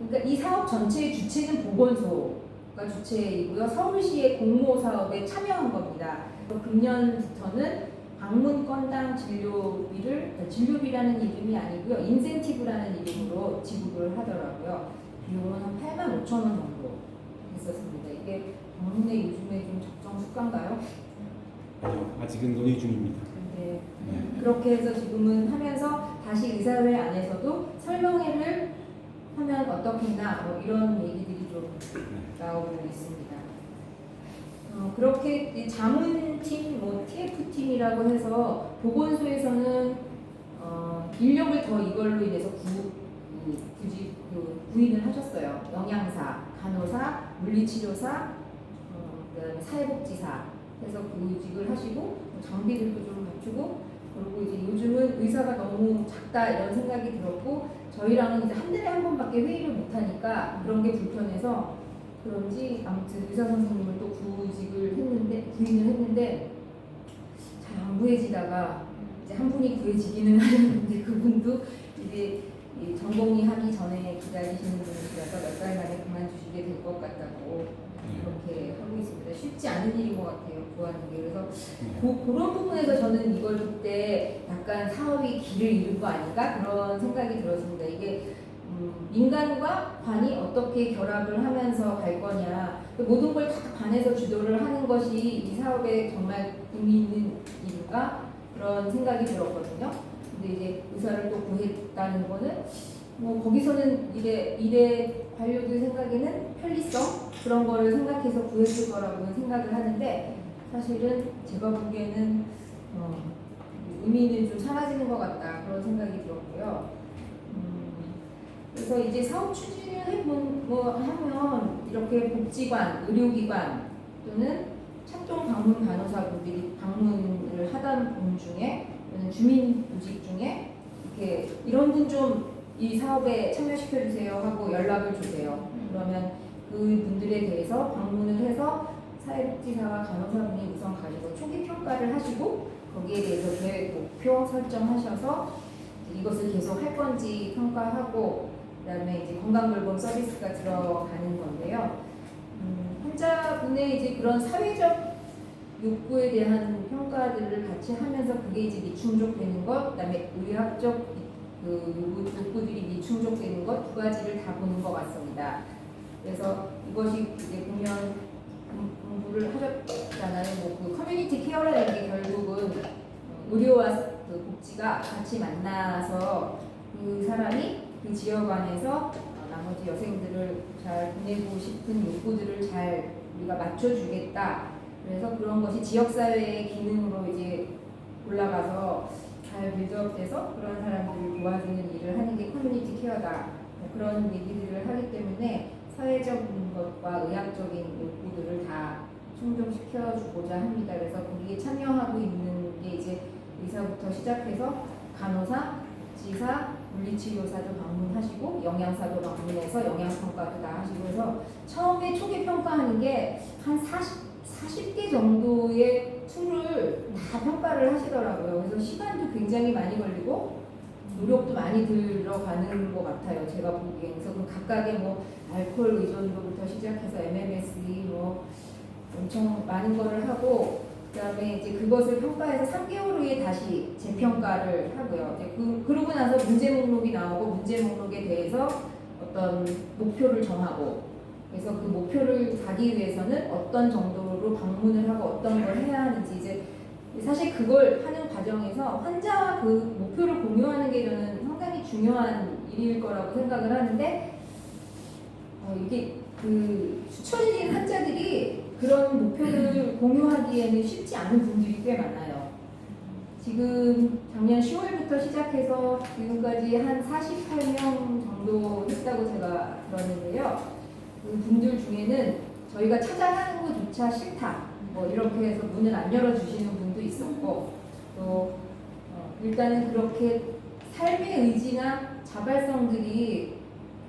그러니까 이 사업 전체의 주체는 보건소가 주체이고요. 서울시의 공모 사업에 참여한 겁니다. 금년부터는 방문 건당 진료비를, 진료비라는 이름이 아니고요, 인센티브라는 이름으로 지급을 하더라고요. 비용은 한 8만 5천 원 정도 있었습니다. 이게 방문에 요즘에 좀 적정 수가인가요? 아니요, 아직은 논의 중입니다. 네. 그렇게 해서 지금은 하면서 다시 의사회 안에서도 설명회를 하면 어떻겠나 뭐 이런 얘기들이 좀 나오고 있습니다. 그렇게 자문팀, 뭐 TF팀이라고 해서 보건소에서는 인력을 더 이걸로 인해서 구인을 하셨어요. 영양사, 간호사, 물리치료사, 그다음에 사회복지사 해서 구직을 하시고 장비들도 좀 갖추고, 그리고 이제 요즘은 의사가 너무 작다 이런 생각이 들었고 저희랑은 이제 한 달에 한 번밖에 회의를 못 하니까 그런 게 불편해서 그런지 아무튼 의사 선생님을 또 구인을 했는데 잘 안 구해지다가 이제 한 분이 구해지기는 하셨는데 그분도 이제 전공의 하기 전에 기다리시는 분이시라서 몇 달 만에 그만두시게 될 것 같다고 이렇게 하고 있습니다. 쉽지 않은 일인 것 같아요, 구하는 게. 그래서 그런 부분에서 저는 이걸 그때 약간 사업이 길을 잃은 거 아닌가 그런 생각이 들었습니다. 이게 민간과 관이 어떻게 결합을 하면서 갈 거냐, 모든 걸 다 관에서 주도를 하는 것이 이 사업에 정말 의미 있는 일인가 그런 생각이 들었거든요. 근데 이제 의사를 또 구했다는 거는 뭐 거기서는 일의 관료들 생각에는 편리성 그런 거를 생각해서 구했을 거라고는 생각을 하는데 사실은 제가 보기에는 의미는 좀 사라지는 것 같다 그런 생각이 들었고요. 그래서 이제 사업 추진을 하면 이렇게 복지관, 의료기관 또는 착종 방문 간호사분들이 방문을 하던 분 중에 또는 주민 조직 중에 이렇게 이런 분 좀 이 사업에 참여시켜 주세요 하고 연락을 주세요. 그러면 그 분들에 대해서 방문을 해서 사회복지사와 간호사분이 우선 가지고 초기 평가를 하시고 거기에 대해서 계획 목표 설정하셔서 이것을 계속 할 건지 평가하고 그다음에 이제 건강돌봄 서비스가 들어가는 건데요. 환자분의 이제 그런 사회적 욕구에 대한 평가들을 같이 하면서 그게 이제 미충족되는 것, 그다음에 의학적 욕구들이 미충족되는 것 두 가지를 다 보는 것 같습니다. 그래서 이것이 이제 보면 공부를 하셨잖아요. 그 커뮤니티 케어라는 게 결국은 의료와 그 복지가 같이 만나서 그 사람이 그 지역 안에서 나머지 여생들을 잘 보내고 싶은 욕구들을 잘 우리가 맞춰주겠다. 그래서 그런 것이 지역사회의 기능으로 이제 올라가서 잘 빌드업돼서 그런 사람들을 도와주는 일을 하는 게 커뮤니티 케어다. 그런 얘기들을 하기 때문에 사회적인 것과 의학적인 욕구들을 다 충족시켜주고자 합니다. 그래서 거기에 참여하고 있는 게 이제 의사부터 시작해서 간호사, 지사, 물리치료사도 방문하시고 영양사도 방문해서 영양평가도 다 하시고 해서 처음에 초기 평가하는 게 한 40개 정도의 툴을 다 평가를 하시더라고요. 그래서 시간도 굉장히 많이 걸리고 노력도 많이 들어가는 것 같아요. 제가 보기엔. 그래서 그 각각의 뭐 알코올 의존도부터 시작해서 MMSE 뭐 엄청 많은 거를 하고 그다음에 이제 그것을 평가해서 3개월 후에 다시 재평가를 하고요. 이제 그러고 나서 문제 목록이 나오고 문제 목록에 대해서 어떤 목표를 정하고 그래서 그 목표를 가기 위해서는 어떤 정도로 방문을 하고 어떤 걸 해야 하는지 이제 사실 그걸 하는 과정에서 환자와 그 목표를 공유하는 게 저는 상당히 중요한 일일 거라고 생각을 하는데 이게 그 추천인 환자들이 그런 목표를 공유하기에는 쉽지 않은 분들이 꽤 많아요. 지금 작년 10월부터 시작해서 지금까지 한 48명 정도 했다고 제가 들었는데요. 그 분들 중에는 저희가 찾아가는 것조차 싫다. 뭐 이렇게 해서 문을 안 열어주시는 분도 있었고 또 일단은 그렇게 삶의 의지나 자발성들이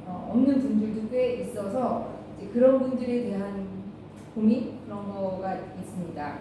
없는 분들도 꽤 있어서 이제 그런 분들에 대한 고민 그런 거가 있습니다.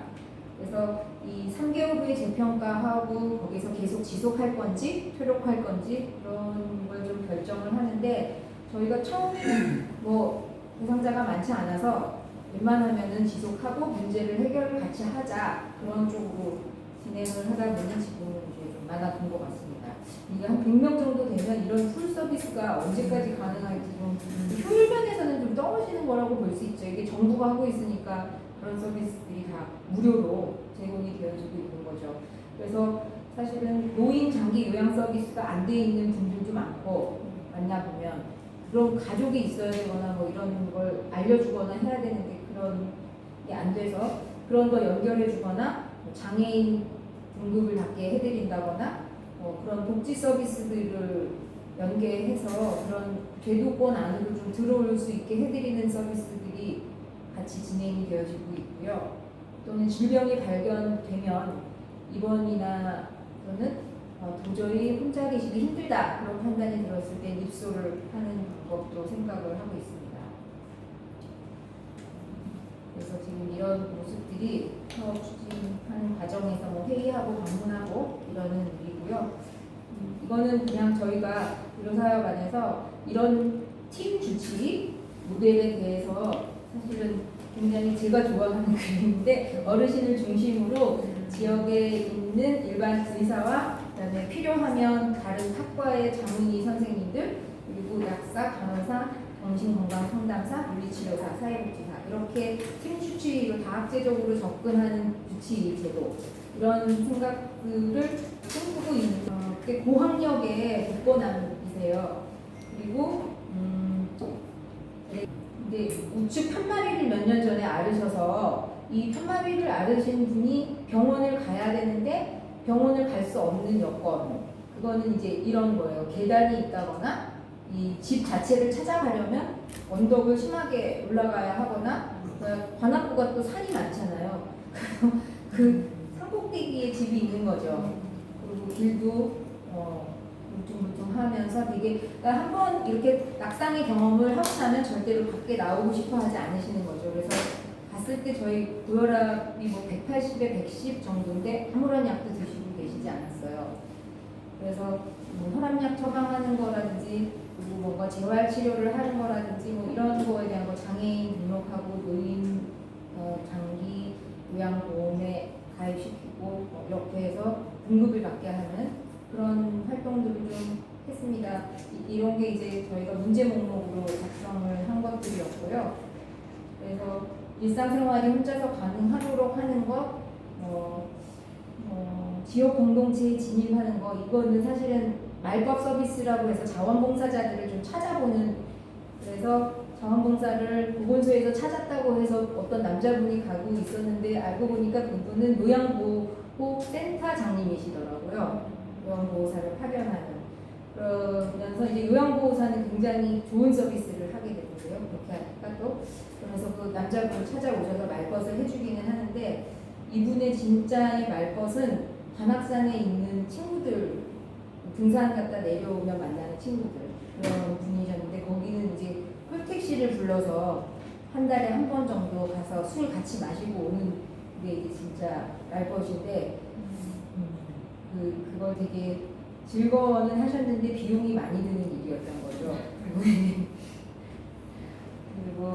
그래서 이 3개월 후에 재평가하고 거기서 계속 지속할 건지 퇴록할 건지 그런 걸 좀 결정을 하는데 저희가 처음에는 뭐 대상자가 많지 않아서 웬만하면은 지속하고 문제를 해결을 같이 하자 그런 쪽으로 진행을 하다 보니 지금은 이제 좀 많아진 것 같습니다. 이게 한 100명 정도 되면 이런 풀 서비스가 언제까지 가능할지 좀 효율 면에서는 좀 떨어지는 거라고 볼 수 있죠. 이게 정부가 하고 있으니까 그런 서비스들이 다 무료로 제공이 되어지고 있는 거죠. 그래서 사실은 노인 장기 요양 서비스가 안 돼 있는 분들도 많고 만나보면 그런 가족이 있어야 되거나 뭐 이런 걸 알려주거나 해야 되는데 그런 게 안 돼서 그런 거 연결해 주거나 뭐 장애인 등급을 받게 해드린다거나 그런 복지 서비스들을 연계해서 그런 제도권 안으로 좀 들어올 수 있게 해드리는 서비스들이 같이 진행이 되어지고 있고요. 또는 질병이 발견되면 입원이나 또는 도저히 혼자 계시기 힘들다 그런 판단이 들었을 때 입소를 하는 방법도 생각을 하고 있습니다. 그래서 지금 이런 모습들이 사업 추진하는 과정에서 뭐 회의하고 방문하고 이러는 일이고요. 이거는 그냥 저희가 의료사업 안에서 이런 팀 주치 모델에 대해서 사실은 굉장히 제가 좋아하는 그림인데 어르신을 중심으로 지역에 있는 일반 의사와 그다음에 필요하면 다른 학과의 장문의 선생님들 그리고 약사, 간호사, 정신건강 상담사, 물리치료사, 사회복지사 이렇게 팀 주치의로 다학제적으로 접근하는 주치의 제도 이런 생각들을 꿈꾸고 있는 고학력의 독거남이세요. 그리고 근데 우측 편마비를 몇 년 전에 앓으셔서 이 편마비를 앓으신 분이 병원을 가야 되는데 병원을 갈 수 없는 여건 그거는 이제 이런 거예요. 계단이 있다거나 이 집 자체를 찾아가려면 언덕을 심하게 올라가야 하거나 관악구가 또 산이 많잖아요. 그 산꼭대기에 집이 있는 거죠. 그리고 길도 울퉁불퉁하면서 되게 그러니까 한번 이렇게 낙상의 경험을 하고 나면 절대로 밖에 나오고 싶어 하지 않으시는 거죠. 그래서 갔을 때 저희 고혈압이 뭐 180에 110 정도인데 아무런 약도 드시고 계시지 않았어요. 그래서 뭐 혈압약 처방하는 거라든지 그리고 뭔가 재활 치료를 하는 거라든지 뭐 이런 거에 대한 거 장애인 등록하고 노인 장기 요양보험에 가입시키고 뭐 이렇게 해서 등급을 받게 하는 그런 활동들을 좀 했습니다. 이런 게 이제 저희가 문제 목록으로 작성을 한 것들이었고요. 그래서 일상생활이 혼자서 가능하도록 하는 것, 지역 공동체에 진입하는 거, 이거는 사실은 말법 서비스라고 해서 자원봉사자들을 좀 찾아보는, 그래서 자원봉사를 보건소에서 찾았다고 해서 어떤 남자분이 가고 있었는데 알고 보니까 그분은 요양보호센터장님이시더라고요. 요양보호사를 파견하는. 그러면서 이제 요양보호사는 굉장히 좋은 서비스를 하게 되는데요. 그렇게 하니까 또 그래서 그 남자분을 찾아오셔서 말벗을 해주기는 하는데 이분의 진짜의 말벗은 관악산에 있는 친구들 등산 갔다 내려오면 만나는 친구들 그런 분이셨는데 거기는 이제 콜택시를 불러서 한 달에 한 번 정도 가서 술 같이 마시고 오는 게 이제 진짜 말벗인데 그걸 되게 즐거워는 하셨는데 비용이 많이 드는 일이었던 거죠. 그리고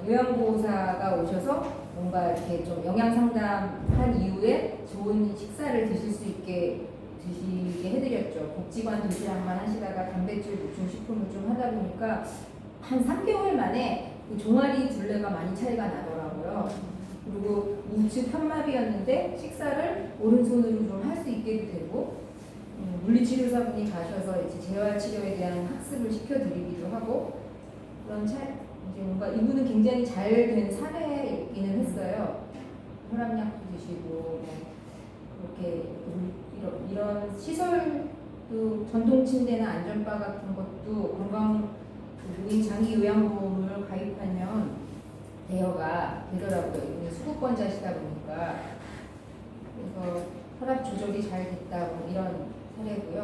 요양보호사가 오셔서 뭔가 이렇게 좀 영양 상담한 이후에 좋은 식사를 드실 수 있게 드시게 해드렸죠. 복지관 도시락만 하시다가 단백질 보충 식품을 좀 하다 보니까 한 3개월 만에 그 종아리 둘레가 많이 차이가 나더라고요. 그리고 우측 편마비였는데 식사를 오른손으로 좀 할 수 있게 되고 물리치료사분이 가셔서 이제 재활치료에 대한 학습을 시켜드리기도 하고 그런 이제 뭔가 이분은 굉장히 잘 된 사례이기는 했어요. 혈압약도 드시고 뭐 그렇게 이런 시설도 전동침대나 안전바 같은 것도 건강 노인 장기 요양보험을 가입하면 대여가 되더라고요. 이분이 수급권자시다 보니까 그래서 혈압 조절이 잘 됐다 뭐 이런 사례고요.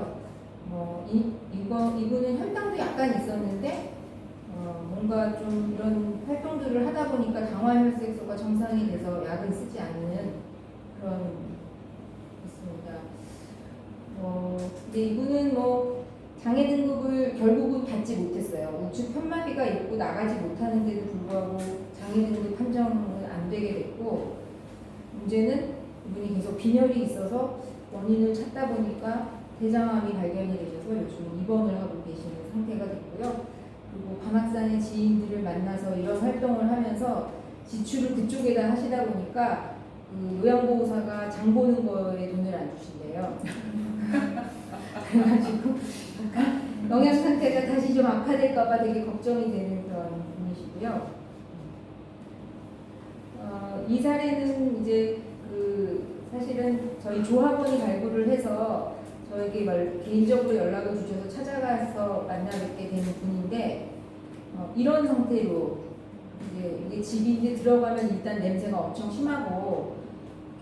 이분은 혈당도 약간 있었는데 뭔가 좀 이런 활동들을 하다 보니까 당화혈색소가 정상이 돼서 약을 쓰지 않는 그런 있습니다. 근데 이분은 뭐 장애 등급을 결국은 받지 못했어요. 우측 편마비가 있고 나가지 못하는데도 불구하고 장애 등급 판정은 안 되게 됐고, 문제는 이분이 계속 빈혈이 있어서 원인을 찾다 보니까 대장암이 발견이 되셔서 요즘 입원을 하고 계시는 상태가 됐고요. 그리고 관악산의 지인들을 만나서 이런 활동을 하면서 지출을 그쪽에다 하시다 보니까 그 요양보호사가 장 보는 거에 돈을 안 주신대요. 그래가지고 약간 영양 상태가 다시 좀 악화될까봐 되게 걱정이 되는 그런 분이시고요. 이 사례는 이제 그 사실은 저희 조합원이 발굴을 해서 저에게 개인적으로 연락을 주셔서 찾아가서 만나 뵙게 되는 분인데, 이런 상태로 이게 집인데 들어가면 일단 냄새가 엄청 심하고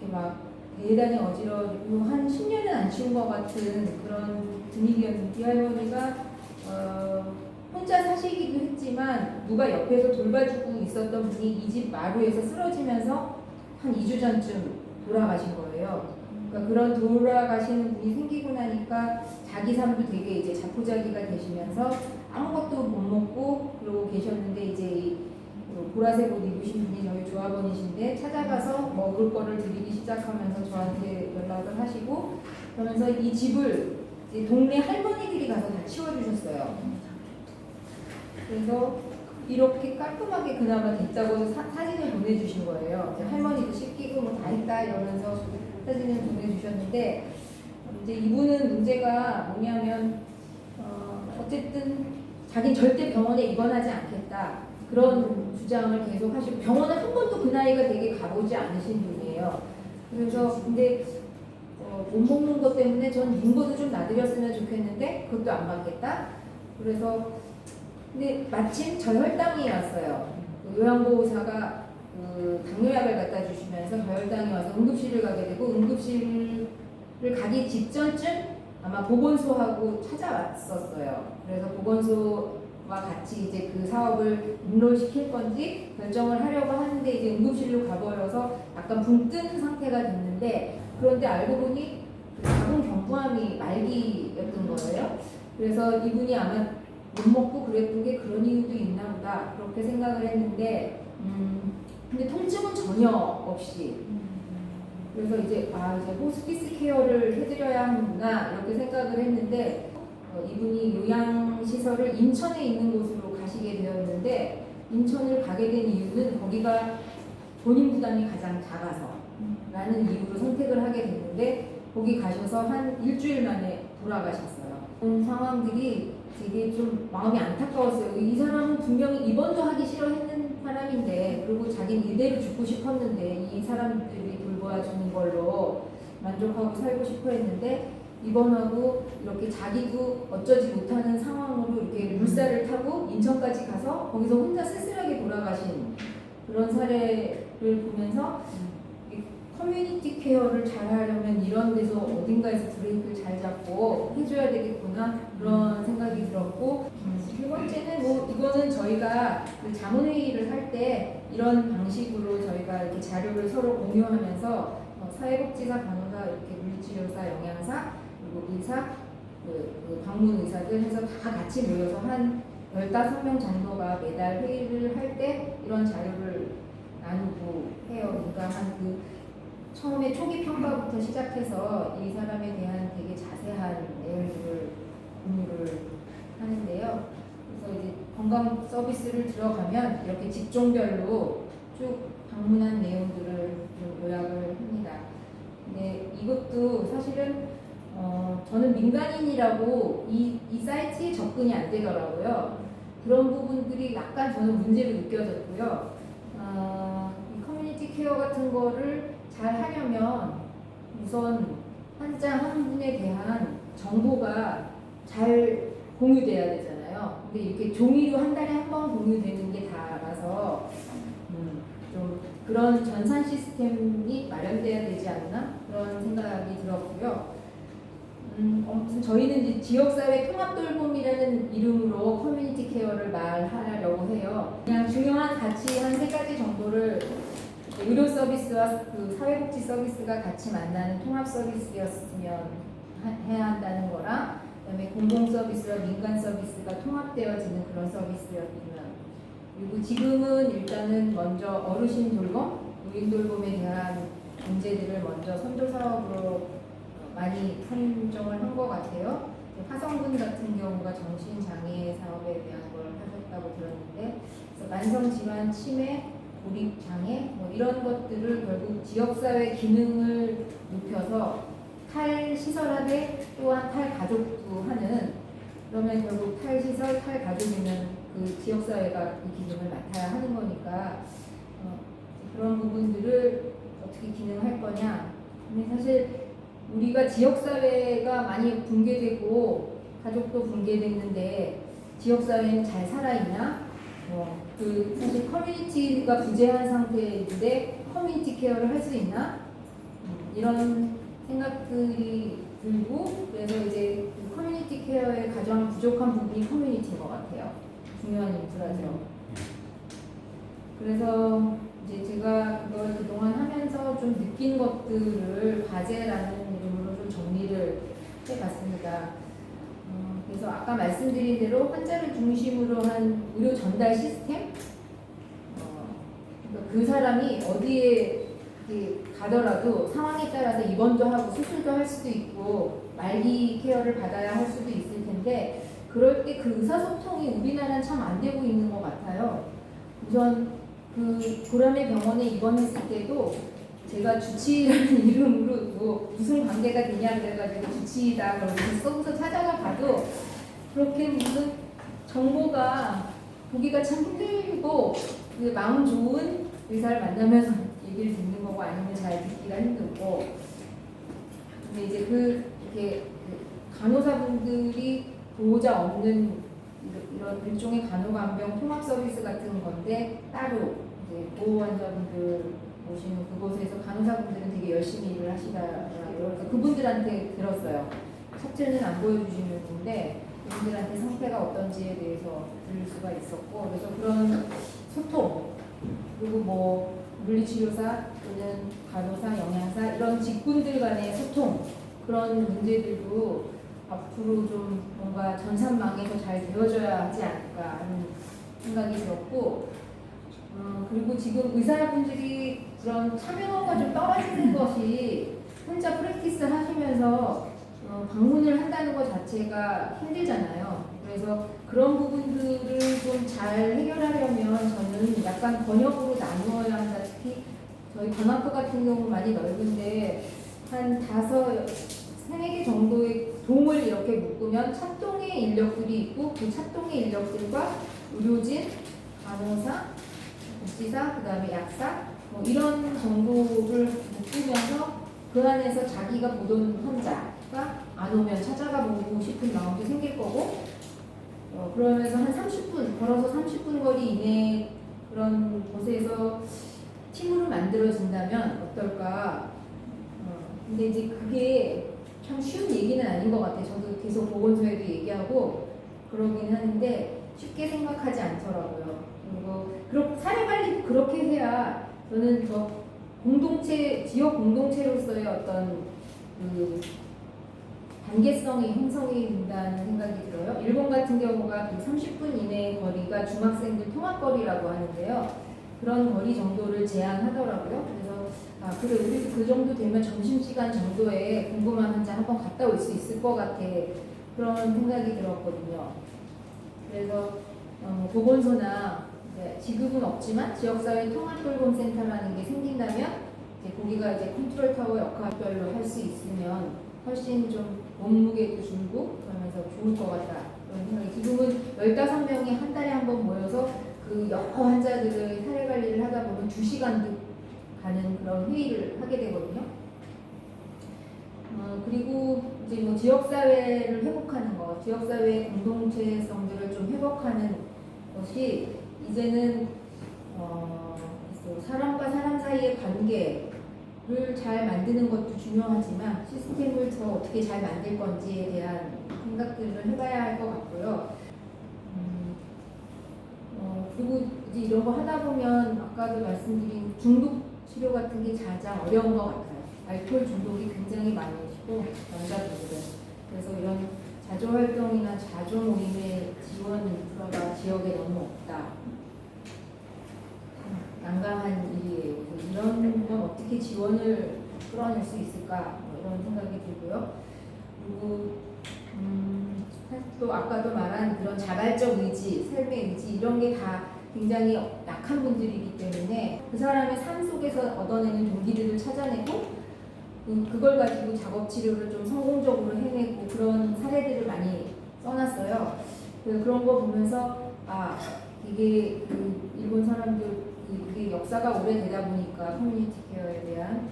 이렇게 막 대단히 어지러지고 한 10년은 안 치운 것 같은 그런 분위기였는데, 이 할머니가 혼자 사시기도 했지만 누가 옆에서 돌봐주고 있었던 분이 이 집 마루에서 쓰러지면서 한 2주 전쯤 돌아가신 거예요. 그러니까 그런 돌아가시는 분이 생기고 나니까 자기 삶도 되게 이제 자포자기가 되시면서 아무것도 못 먹고 그러고 계셨는데, 이제 이 보라색 옷 입으신 분이 저희 조합원이신데 찾아가서 먹을 거를 드리기 시작하면서 저한테 연락을 하시고, 그러면서 이 집을 이제 동네 할머니들이 가서 다 치워주셨어요. 그래서 이렇게 깔끔하게 그나마 됐다고 사진을 보내주신 거예요. 이제 할머니도 씻기고 뭐 다 했다 이러면서 사진을 보내주셨는데, 이제 이분은 문제가 뭐냐면 어쨌든 자기는 절대 병원에 입원하지 않겠다 그런 주장을 계속 하시고, 병원을 한 번도 그 나이가 되게 가보지 않으신 분이에요. 그래서 근데 못 먹는 것 때문에 전 윤보도 좀 놔드렸으면 좋겠는데 그것도 안 받겠다. 그래서 근데 마침 저혈당이 왔어요. 요양보호사가 그 당뇨약을 갖다 주시면서 저혈당이 와서 응급실을 가게 되고, 응급실을 가기 직전쯤 아마 보건소하고 찾아왔었어요. 그래서 보건소와 같이 이제 그 사업을 인롤시킬 건지 결정을 하려고 하는데, 이제 응급실로 가버려서 약간 붕 뜬 상태가 됐는데, 그런데 알고 보니 그 자궁경부암이 말기였던 거예요. 그래서 이분이 아마 못 먹고 그랬던 게 그런 이유도 있나 보다 그렇게 생각을 했는데, 근데 통증은 전혀 없이, 그래서 이제 이제 호스피스 케어를 해드려야 하는구나 이렇게 생각을 했는데, 이분이 요양시설을 인천에 있는 곳으로 가시게 되었는데, 인천을 가게 된 이유는 거기가 본인 부담이 가장 작아서 라는 이유로 선택을 하게 됐는데, 거기 가셔서 한 일주일 만에 돌아가셨어요. 그런 상황들이 되게 좀 마음이 안타까웠어요. 이 사람은 분명히 입원도 하기 싫어했는 사람인데, 그리고 자기는 이대로 죽고 싶었는데 이 사람들이 돌봐주는 걸로 만족하고 살고 싶어 했는데, 입원하고 이렇게 자기도 어쩌지 못하는 상황으로 이렇게 물살을 타고 인천까지 가서 거기서 혼자 쓸쓸하게 돌아가신 그런 사례를 보면서 커뮤니티 케어를 잘 하려면 이런 데서 어딘가에서 브레이크를 잘 잡고 해줘야 되겠구나 그런 생각이 들었고, 세 번째는 이거는 저희가 그 자문회의를 할 때 이런 방식으로 저희가 이렇게 자료를 서로 공유하면서 사회복지사, 간호사, 이렇게 물리치료사, 영양사, 그리고 의사, 그 방문 의사들 해서 다 같이 모여서 한 15명 정도가 매달 회의를 할 때 이런 자료를 나누고 해요. 그러니까 처음에 초기 평가부터 시작해서 이 사람에 대한 되게 자세한 내용들을 공유를 하는데요. 그래서 이제 건강 서비스를 들어가면 이렇게 직종별로 쭉 방문한 내용들을 좀 요약을 합니다. 근데 이것도 사실은 저는 민간인이라고 이 사이트에 접근이 안 되더라고요. 그런 부분들이 약간 저는 문제로 느껴졌고요. 이 커뮤니티 케어 같은 거를 잘 하려면 우선 환자 한 분에 대한 정보가 잘 공유돼야 되잖아요. 근데 이렇게 종이로 한 달에 한 번 공유되는 게 다라서 좀 그런 전산 시스템이 마련돼야 되지 않나 그런 생각이 들었고요. 아무튼 저희는 이제 지역사회 통합돌봄이라는 이름으로 커뮤니티 케어를 말하려고 해요. 그냥 중요한 가치 한 3가지 정도를 의료 서비스와 그 사회복지 서비스가 같이 만나는 통합 서비스였으면 해야 한다는 거랑, 그다음에 공공 서비스와 민간 서비스가 통합되어지는 그런 서비스였으면, 그리고 지금은 일단은 먼저 어르신 돌봄, 노인 돌봄에 대한 문제들을 먼저 선도 사업으로 많이 선정을 한 것 같아요. 화성군 같은 경우가 정신장애 사업에 대한 걸 하셨다고 들었는데, 그래서 만성질환, 치매, 고립장애 뭐 이런 것들을 결국 지역사회 기능을 높여서 탈시설화대 또한 탈가족도 하는, 그러면 결국 탈시설, 탈가족이면 그 지역사회가 그 기능을 맡아야 하는 거니까 그런 부분들을 어떻게 기능할 거냐. 근데 사실 우리가 지역사회가 많이 붕괴되고 가족도 붕괴됐는데 지역사회는 잘 살아있나? 그 사실 커뮤니티가 부재한 상태인데 커뮤니티 케어를 할 수 있나? 이런 생각들이 들고, 그래서 이제 그 커뮤니티 케어의 가장 부족한 부분이 커뮤니티인 것 같아요. 중요한 인프라죠. 그래서 이제 제가 그걸 그동안 하면서 좀 느낀 것들을 과제라는 이름으로 좀 정리를 해봤습니다. 그래서 아까 말씀드린 대로 환자를 중심으로 한 의료 전달 시스템, 그러니까 그 사람이 어디에 가더라도 상황에 따라서 입원도 하고 수술도 할 수도 있고 말기 케어를 받아야 할 수도 있을 텐데, 그럴 때 그 의사소통이 우리나라는 참 안 되고 있는 것 같아요. 우선 그 고려매 병원에 입원했을 때도 제가 주치의라는 이름으로 뭐 무슨 관계가 되냐 그래가지고 주치의다 그러고 써서 찾아가 봐도 그렇게 무슨 정보가 보기가 참 힘들고, 그 마음 좋은 의사를 만나면서 얘기를 듣는 거고 아니면 잘 듣기가 힘들고. 근데 이제 이렇게 간호사분들이 보호자 없는 이런 일종의 간호간병 통합 서비스 같은 건데, 따로 이제 보호환자분들 오시는 그곳에서 간호사분들은 되게 열심히 일을 하시더라고요. 그래서 그분들한테 들었어요. 사진은 안 보여주시는 분인데 그분들한테 상태가 어떤지에 대해서 들을 수가 있었고, 그래서 그런 소통, 그리고 뭐 물리치료사 또는 간호사, 영양사 이런 직군들 간의 소통, 그런 문제들도 앞으로 좀 뭔가 전산망에서 잘 되어져야 하지 않을까 하는 생각이 들었고, 그리고 지금 의사분들이 그런 참여가 좀 떨어지는 것이, 혼자 프랙티스 하시면서 방문을 한다는 것 자체가 힘들잖아요. 그래서 그런 부분들을 좀 잘 해결하려면 저는 약간 번역으로 나누어야 한다. 특히 저희 관악구 같은 경우 많이 넓은데 한 3-4개 정도의 동을 이렇게 묶으면 찻동의 인력들이 있고, 그 찻동의 인력들과 의료진, 간호사, 복지사, 그 다음에 약사 뭐 이런 정도를 묶으면서 그 안에서 자기가 보던 환자가 안 오면 찾아가 보고 싶은 마음도 생길 거고, 그러면서 한 30분, 걸어서 30분 거리 이내 그런 곳에서 팀으로 만들어진다면 어떨까. 근데 이제 그게 참 쉬운 얘기는 아닌 것 같아요. 저도 계속 보건소에도 얘기하고 그러긴 하는데 쉽게 생각하지 않더라고요. 그리고 사례 관리도 그렇게 해야 저는 더 공동체, 지역 공동체로서의 어떤 그 단계성이 형성이 된다는 생각이 들어요. 일본 같은 경우가 그 30분 이내의 거리가 중학생들 통학거리라고 하는데요. 그런 거리 정도를 제한하더라고요. 그래서 그래, 우리도 그 정도 되면 점심시간 정도에 궁금한 환자 한번 갔다 올 수 있을 것 같아. 그런 생각이 들었거든요. 그래서 보건소나 지금은 없지만 지역사회 통합돌봄센터라는 게 생긴다면 이제 거기가 이제 컨트롤 타워 역할별로 할 수 있으면 훨씬 좀 몸무게도 줄고 그러면서 좋을 것 같다. 그런 생각이. 지금은 15명이 한 달에 한 번 모여서 그 여러 환자들의 사례 관리를 하다 보면 2시간도 가는 그런 회의를 하게 되거든요. 그리고 이제 뭐 지역사회를 회복하는 거, 지역사회의 공동체성들을 좀 회복하는 것이 이제는 사람과 사람 사이의 관계를 잘 만드는 것도 중요하지만 시스템을 더 어떻게 잘 만들 건지에 대한 생각들을 해봐야 할 것 같고요. 그리고 이제 이런 거 하다 보면 아까도 말씀드린 중독 치료 같은 게 가장 어려운 것 같아요. 알코올 중독이 굉장히 많으시고 남자분들은. 그래서 이런 자조 활동이나 자조 모임의 지원 인프라가 지역에 너무 없다. 난감한 일이에요. 그래서 이런 건 어떻게 지원을 끌어낼 수 있을까 뭐 이런 생각이 들고요. 그리고 사실 또 아까도 말한 그런 자발적 의지, 삶의 의지 이런 게 다 굉장히 약한 분들이기 때문에 그 사람의 삶 속에서 얻어내는 동기들을 찾아내고 그걸 가지고 작업 치료를 좀 성공적으로 해내고 그런 사례들을 많이 써놨어요. 그런 거 보면서 아 이게 그 일본 사람들 이게 역사가 오래되다 보니까 커뮤니티 케어에 대한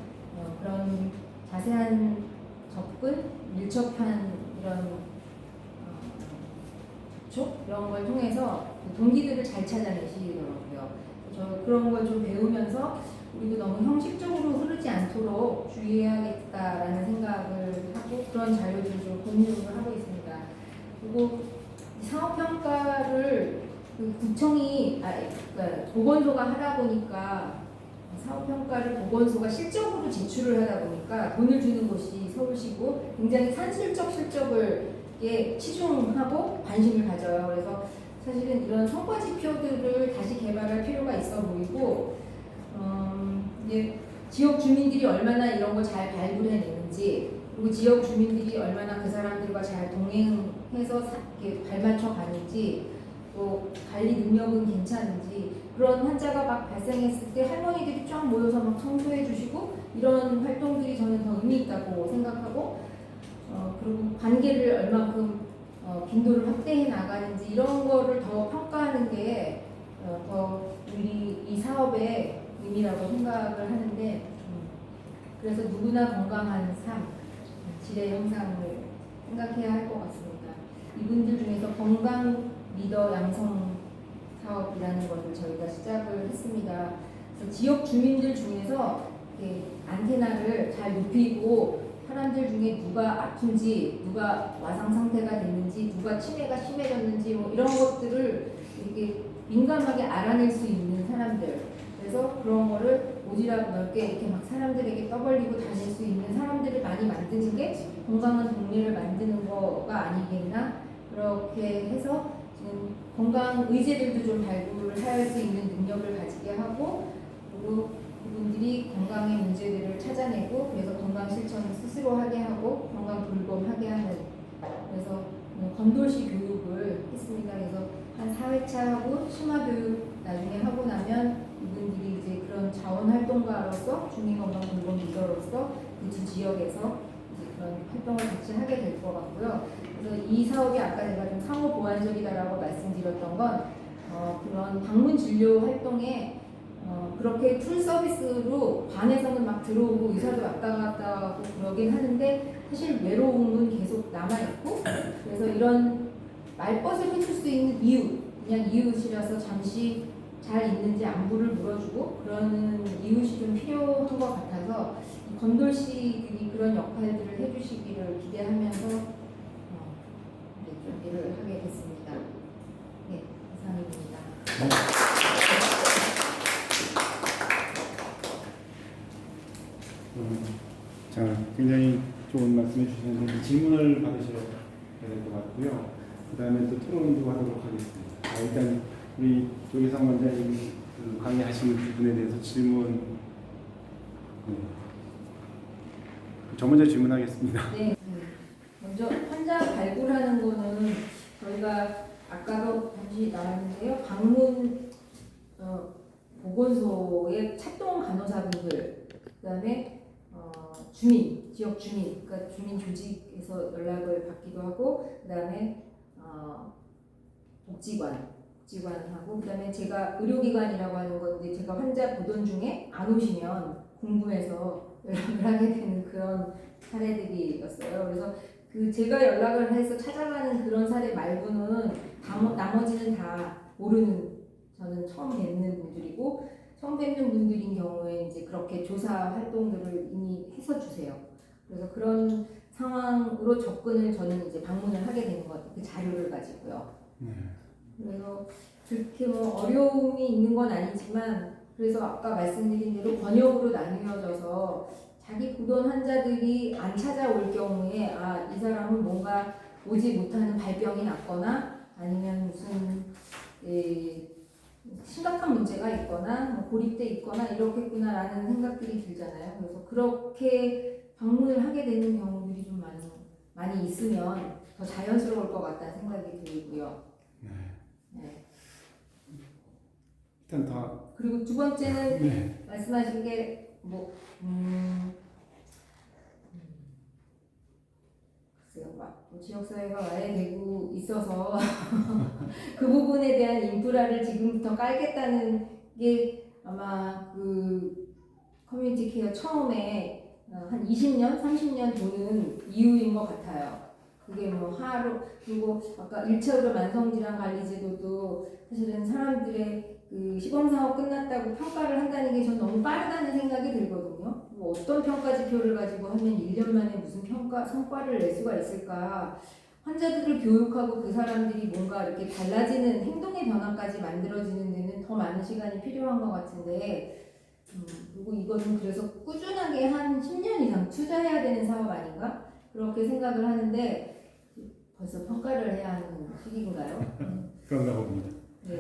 그런 자세한 접근, 밀접한 이런 접촉 이런 걸 통해서 동기들을 잘 찾아내시더라고요. 저 그런 걸 좀 배우면서 우리도 너무 형식적으로 흐르지 않도록 주의해야겠다라는 생각을 하고 그런 자료들을 좀 공유를 하고 있습니다. 그리고 사업평가를 그 구청이 그러니까 보건소가 하다 보니까 사업평가를 보건소가 실적으로 제출을 하다 보니까 돈을 주는 곳이 서울시고 굉장히 산술적 실적을 치중하고 관심을 가져요. 그래서 사실은 이런 성과 지표들을 다시 개발할 필요가 있어 보이고 이제 지역 주민들이 얼마나 이런 걸 잘 발굴해내는지 그리고 지역 주민들이 얼마나 그 사람들과 잘 동행해서 이렇게 발맞춰 가는지 또 관리 능력은 괜찮은지 그런 환자가 막 발생했을 때 할머니들이 쫙 모여서 막 청소해 주시고 이런 활동들이 저는 더 의미 있다고 생각하고 그리고 관계를 얼마큼 빈도를 확대해 나가는지 이런 거를 더 평가하는 게 더 우리 이 사업의 의미라고 생각을 하는데 그래서 누구나 건강한 삶, 질의 향상을 생각해야 할 것 같습니다. 이분들 중에서 건강 리더 양성 사업이라는 것을 저희가 시작을 했습니다. 그래서 지역 주민들 중에서 안테나를 잘 높이고 사람들 중에 누가 아픈지, 누가 와상 상태가 됐는지, 누가 치매가 심해졌는지 뭐 이런 것들을 이렇게 민감하게 알아낼 수 있는 사람들. 그래서 그런 거를 오지랖 넓게 이렇게 막 사람들에게 떠벌리고 다닐 수 있는 사람들을 많이 만드는 게 건강한 동네를 만드는 거가 아니겠나? 그렇게 해서 지금 건강 의제들도 좀 발굴을 할 수 있는 능력을 가지게 하고 그리고 그분들이 건강의 문제들을 찾아내고 그래서 건강 실천을 스스로 하게 하고 건강 돌봄하게 하는 그래서 건돌시 교육을 했습니다. 그래서 한 4회차 하고 심화 교육 나중에 하고 나면 이분들이 이제 그런 자원 활동가로서 주민건강 돌봄 리더로서 그 두 지역에서 이제 그런 활동을 같이 하게 될 것 같고요. 그래서 이 사업이 아까 제가 좀 상호 보완적이다라고 말씀드렸던 건 그런 방문 진료 활동에 그렇게 풀 서비스로 반에서는 막 들어오고 의사도 왔다 갔다 하고 그러긴 하는데 사실 외로움은 계속 남아있고 그래서 이런 말벗을 해줄 수 있는 이웃 그냥 이웃이라서 잠시 잘 있는지 안부를 물어주고 그러는 이웃이 좀 필요한 것 같아서 건돌씨들이 그런 역할들을 해주시기를 기대하면서 준비를 하게 됐습니다. 네, 이상입니다. 자, 굉장히 좋은 말씀해 주셨는데 질문을 받으셔야 될 것 같고요. 그 다음에 또 토론도 하도록 하겠습니다. 일단 우리 조계상 원장님 그 강의하신 부분에 대해서 질문 저 먼저 질문하겠습니다. 네, 먼저 환자 발굴하는 거는 저희가 아까도 잠시 나왔는데요. 방문 보건소의 찾동 간호사분들, 그다음에 주민, 지역 주민, 그러니까 주민 조직에서 연락을 받기도 하고, 그다음에 복지관하고, 그다음에 제가 의료기관이라고 하는 건데 제가 환자 보던 중에 안 오시면 궁금해서 연락을 하게 되는 그런 사례들이었어요. 그래서 그 제가 연락을 해서 찾아가는 그런 사례 말고는 나머지는 다 모르는 저는 처음 뵙는 분들이고 처음 뵙는 분들인 경우에 이제 그렇게 조사 활동들을 이미 해서 주세요. 그래서 그런 상황으로 접근을 저는 이제 방문을 하게 되는 것 같아요. 그 자료를 가지고요. 그래서 그렇게 뭐 어려움이 있는 건 아니지만 그래서 아까 말씀드린 대로 번역으로 나뉘어져서 자기 보던 환자들이 안 찾아올 경우에 이 사람은 뭔가 오지 못하는 발병이 났거나 아니면 무슨 심각한 문제가 있거나 뭐 고립돼 있거나 이렇겠구나라는 생각들이 들잖아요. 그래서 그렇게 방문을 하게 되는 경우들이 좀 많이 있으면 더 자연스러울 것 같다는 생각이 들고요. 네. 일단 다. 그리고 두 번째는 네. 말씀하신 게 뭐 글쎄요, 막 지역사회가 와해되고 있어서 그 부분에 대한 인프라를 지금부터 깔겠다는 게 아마 그 커뮤니티 케어 처음에 한 20년, 30년 도는 이유인 것 같아요. 그게 뭐 하루, 그리고 아까 1차로 만성질환 관리제도도 사실은 사람들의 그 시범사업 끝났다고 평가를 한다는 게 전 너무 빠르다는 생각이 들거든요. 뭐 어떤 평가 지표를 가지고 하면 1년 만에 무슨 성과를 낼 수가 있을까. 환자들을 교육하고 그 사람들이 뭔가 이렇게 달라지는 행동의 변화까지 만들어지는 데는 더 많은 시간이 필요한 것 같은데, 그리고 이거는 그래서 꾸준하게 한 10년 이상 투자해야 되는 사업 아닌가? 그렇게 생각을 하는데 벌써 평가를 해야 하는 시기인가요? 그런가 봅니다. 네.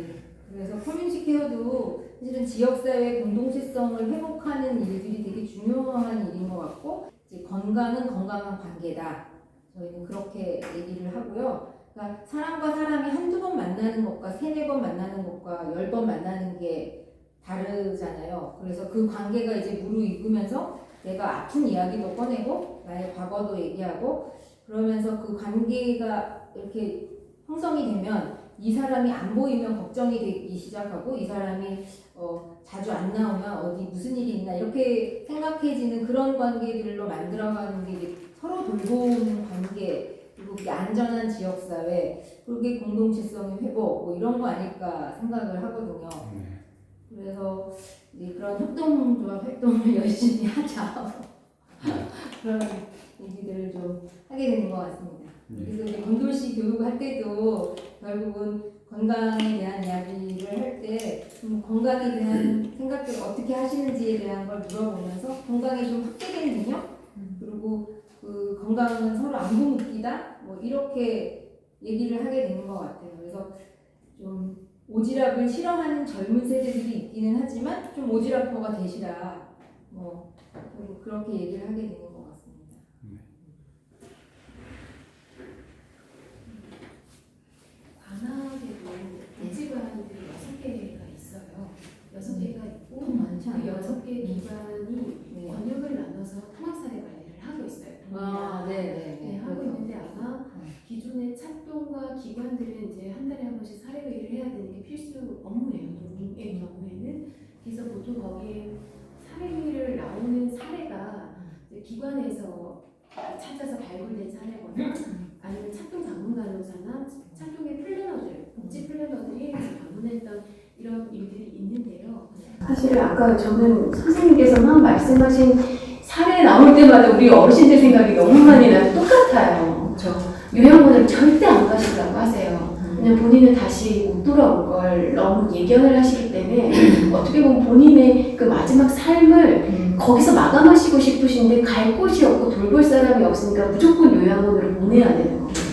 그래서 커뮤니티 케어도 사실은 지역사회 공동체성을 회복하는 일들이 되게 중요한 일인 것 같고, 이제 건강은 건강한 관계다. 저희는 그렇게 얘기를 하고요. 그러니까 사람과 사람이 한두 번 만나는 것과 세네 번 만나는 것과 10번 만나는 게 다르잖아요. 그래서 그 관계가 이제 무르익으면서 내가 아픈 이야기도 꺼내고 나의 과거도 얘기하고 그러면서 그 관계가 이렇게 형성이 되면 이 사람이 안 보이면 걱정이 되기 시작하고 이 사람이 자주 안 나오면 어디 무슨 일이 있나 이렇게 생각해지는 그런 관계들로 만들어가는 게 이제 서로 돌보는 관계, 그리고 그게 안전한 지역사회, 그게 공동체성의 회복 뭐 이런 거 아닐까 생각을 하거든요. 그래서 이제 그런 협동조합 활동을 열심히 하자 그런 얘기들을 좀 하게 되는 것 같습니다. 그래서 이제 건돌씨 교육할 때도 결국은 건강에 대한 이야기를 할 때 건강에 대한 생각들을 어떻게 하시는지에 대한 걸 물어보면서 건강에 좀 확대되는 개념, 그리고 그 건강은 서로 안부 묻기다 뭐 이렇게 얘기를 하게 되는 것 같아요. 그래서 좀 오지랖을 싫어하는 젊은 세대들이 있기는 하지만 좀 오지랖퍼가 되시라 뭐 그렇게 얘기를 하게 되는 것 같습니다. 관악에도 복지관들이 6개가 있어요. 6개가 있고 많지 그 않아요? 6개 기관이 네. 권역을 나눠서 통합사회 관리를 하고 있어요. 네, 하고 있는데 아마 기존의 착동과 기관들은 이제 한 달에 한 번씩 사례회의를 해야 되는 게 필수 업무예요. 농의 경우에는. 그래서 보통 거기에 사례회의를 나오는 사례가 이제 기관에서 찾아서 발굴된 사례거나 아니면 착동 전문간호사나 착동의 플래너들, 복지 플래너들이 방문했던 이런 일들이 있는데요. 사실 아까 저는 선생님께서 막 말씀하신 사례 나올 때마다 우리 어르신들 생각이 너무 많이 나서 똑같아요. 요양원을 절대 안 가시려고 하세요. 그냥 본인은 다시 못 돌아올 걸 너무 예견을 하시기 때문에 어떻게 보면 본인의 그 마지막 삶을 거기서 마감하시고 싶으신데 갈 곳이 없고 돌볼 사람이 없으니까 무조건 요양원으로 보내야 되는 거거든요.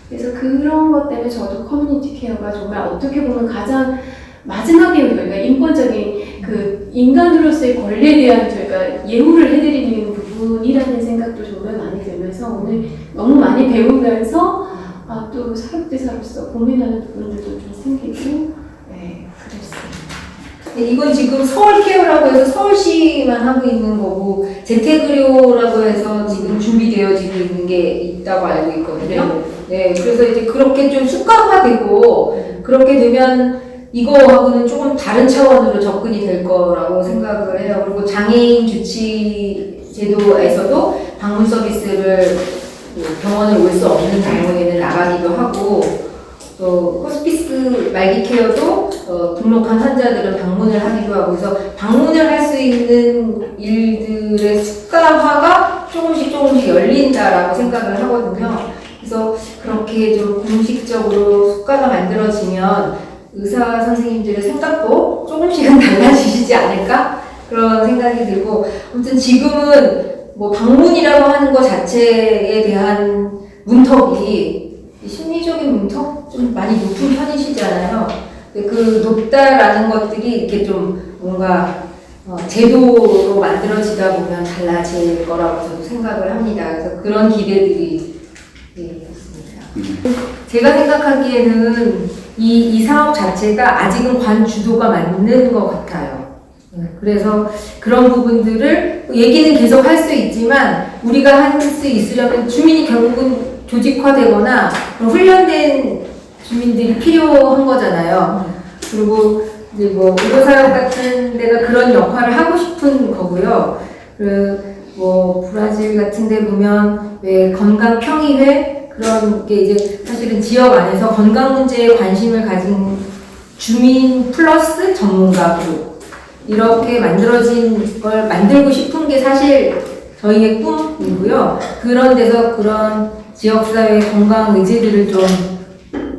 그래서 그런 것 때문에 저도 커뮤니티 케어가 정말 어떻게 보면 가장 마지막에 저희가 인권적인 그 인간으로서의 권리에 대한 저희가 예우를 해드리는 부분이라는 생각도 정말 많이 들면서 오늘 너무 많이 배우면서 또 사역대사로서 고민하는 부분들도 좀 생기고 그랬어요. 네, 이건 지금 서울케어라고 해서 서울시만 하고 있는 거고 재택의료라고 해서 지금 준비되어지고 있는 게 있다고 알고 있거든요. 네, 그래서 이제 그렇게 좀 수가화되고 그렇게 되면 이거하고는 조금 다른 차원으로 접근이 될 거라고 생각을 해요. 그리고 장애인 주치 제도에서도 방문 서비스를 병원을 올 수 없는 경우에는 나가기도 하고, 또 호스피스 말기 케어도 등록한 환자들은 방문을 하기도 하고, 그래서 방문을 할 수 있는 일들의 수가화가 조금씩 열린다라고 생각을 하거든요. 그래서 그렇게 좀 공식적으로 수가가 만들어지면 의사 선생님들의 생각도 조금씩은 달라지시지 않을까? 그런 생각이 들고, 아무튼 지금은 뭐 방문이라고 하는 것 자체에 대한 문턱이 좀 많이 높은 편이시잖아요. 근데 그 높다라는 것들이 이렇게 좀 뭔가 제도로 만들어지다 보면 달라질 거라고 저도 생각을 합니다. 그래서 그런 기대들이 있습니다. 제가 생각하기에는 이 사업 자체가 아직은 관 주도가 맞는 것 같아요. 그래서 그런 부분들을 얘기는 계속 할 수 있지만 우리가 할 수 있으려면 주민이 결국은 조직화되거나 훈련된 주민들이 필요한 거잖아요. 그리고 이제 뭐 의료사업 같은 데가 그런 역할을 하고 싶은 거고요. 뭐 브라질 같은 데 보면 왜 건강평의회 그런 게 이제 사실은 지역 안에서 건강 문제에 관심을 가진 주민 플러스 전문가 그룹 이렇게 만들어진 걸 만들고 싶은 게 사실 저희의 꿈이고요. 그런 데서 그런 지역사회 건강 의제들을 좀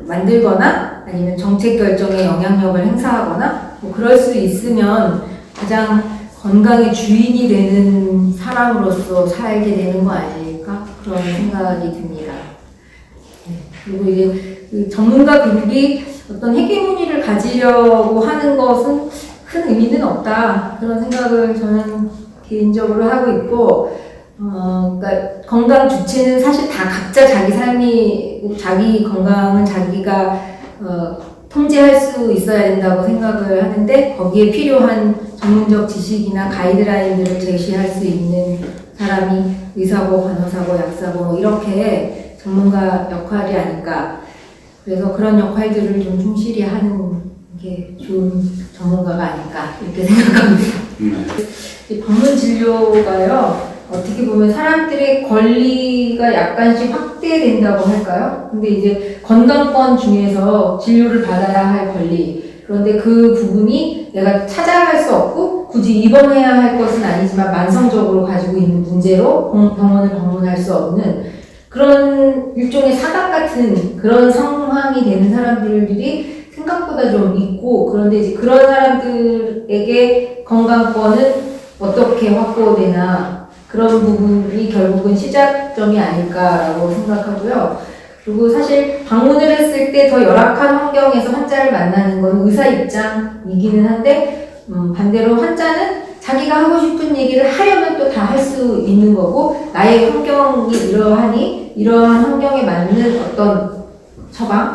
만들거나 아니면 정책 결정에 영향력을 행사하거나 뭐 그럴 수 있으면 가장 건강의 주인이 되는 사람으로서 살게 되는 거 아닐까? 그런 생각이 듭니다. 그리고 이제 그 전문가 그룹이 어떤 헤게모니를 가지려고 하는 것은 큰 의미는 없다. 그런 생각을 저는 개인적으로 하고 있고, 그러니까 건강 주체는 사실 다 각자 자기 삶이, 자기 건강은 자기가 통제할 수 있어야 된다고 생각을 하는데, 거기에 필요한 전문적 지식이나 가이드라인들을 제시할 수 있는 사람이 의사고, 간호사고, 약사고, 뭐 이렇게 전문가 역할이 아닐까. 그래서 그런 역할들을 좀 충실히 하는 게 좋은 전문가가 아닐까 이렇게 생각합니다. 이 방문 진료가요 어떻게 보면 사람들의 권리가 약간씩 확대된다고 할까요? 근데 이제 건강권 중에서 진료를 받아야 할 권리 그런데 그 부분이 내가 찾아갈 수 없고 굳이 입원해야 할 것은 아니지만 만성적으로 가지고 있는 문제로 병원을 방문할 수 없는 그런 일종의 사각 같은 그런 상황이 되는 사람들이 생각보다 좀 있고 그런데 이제 그런 사람들에게 건강권은 어떻게 확보되나 그런 부분이 결국은 시작점이 아닐까라고 생각하고요. 그리고 사실 방문을 했을 때 더 열악한 환경에서 환자를 만나는 건 의사 입장이기는 한데 반대로 환자는 자기가 하고 싶은 얘기를 하려면 또 다 할 수 있는 거고 나의 환경이 이러하니 이러한 환경에 맞는 어떤 처방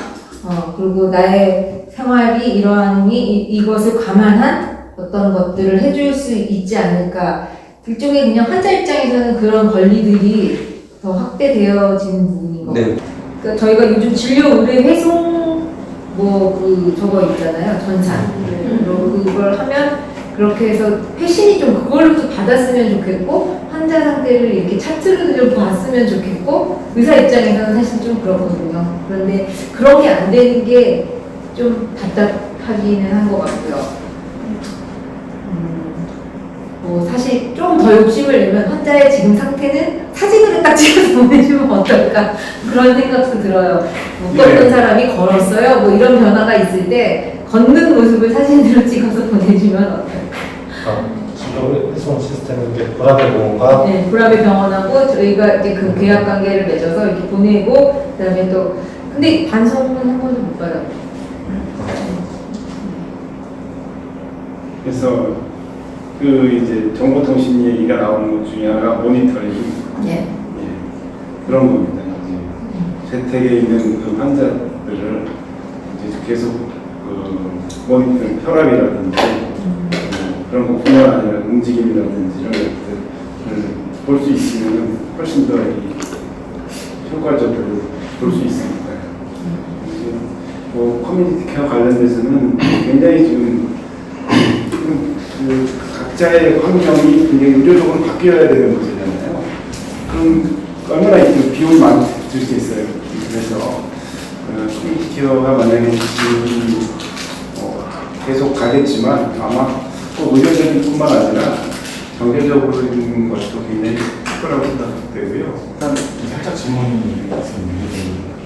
그리고 나의 생활이 이러하니 이것을 감안한 어떤 것들을 해줄 수 있지 않을까 일종의 그냥 환자 입장에서는 그런 권리들이 더 확대되어지는 부분인 것 같아요. 그러니까 저희가 요즘 진료 의뢰 회송 저거 있잖아요 전산 그걸 하면 그렇게 해서 회신이 좀 그걸로 좀 받았으면 좋겠고 환자 상태를 이렇게 차트로 좀 봤으면 좋겠고 의사 입장에서는 사실 좀 그렇거든요. 그런데 그런 게 안 되는 게 좀 답답하기는 한 것 같고요. 사실 좀 더 욕심을 내면 환자의 지금 상태는 사진으로 딱 찍어서 보내주면 어떨까 그런 생각도 들어요. 어떤 사람이 걸었어요. 뭐 이런 변화가 있을 때 걷는 모습을 사진으로 찍어서 보내주면 어떨까? 진료 회송 시스템은 이제 보라베 병원과 네, 보라베 병원하고 저희가 이제 그 계약 관계를 맺어서 이렇게 보내고 그다음에 또 근데 반성은 한 번도 못 받았고. 그래서 그 이제 정보통신 얘기가 나오는 것 중에 하나가 모니터링. 예. 그런 겁니다. 이제 재택에 있는 그 환자들을 이제 계속 모니터링, 혈압이라든지 그런 것뿐만 아니라 움직임이라든지를 볼 수 있으면 훨씬 더 효과적으로 볼 수 있습니다. 뭐 커뮤니티 케어 관련돼서는 굉장히 지금 그 각자의 환경이 굉장히 의료적으로 바뀌어야 되는 것이잖아요. 그럼 얼마나 비용이 많이 들 수 있어요. 그래서 커뮤니티 케어가 만약에 계속 가겠지만 아마 꼭 의료적인 뿐만 아니라 경제적으로인 것도 굉장히 클 거라고 생각되고요. 일단 살짝 질문이 있었는데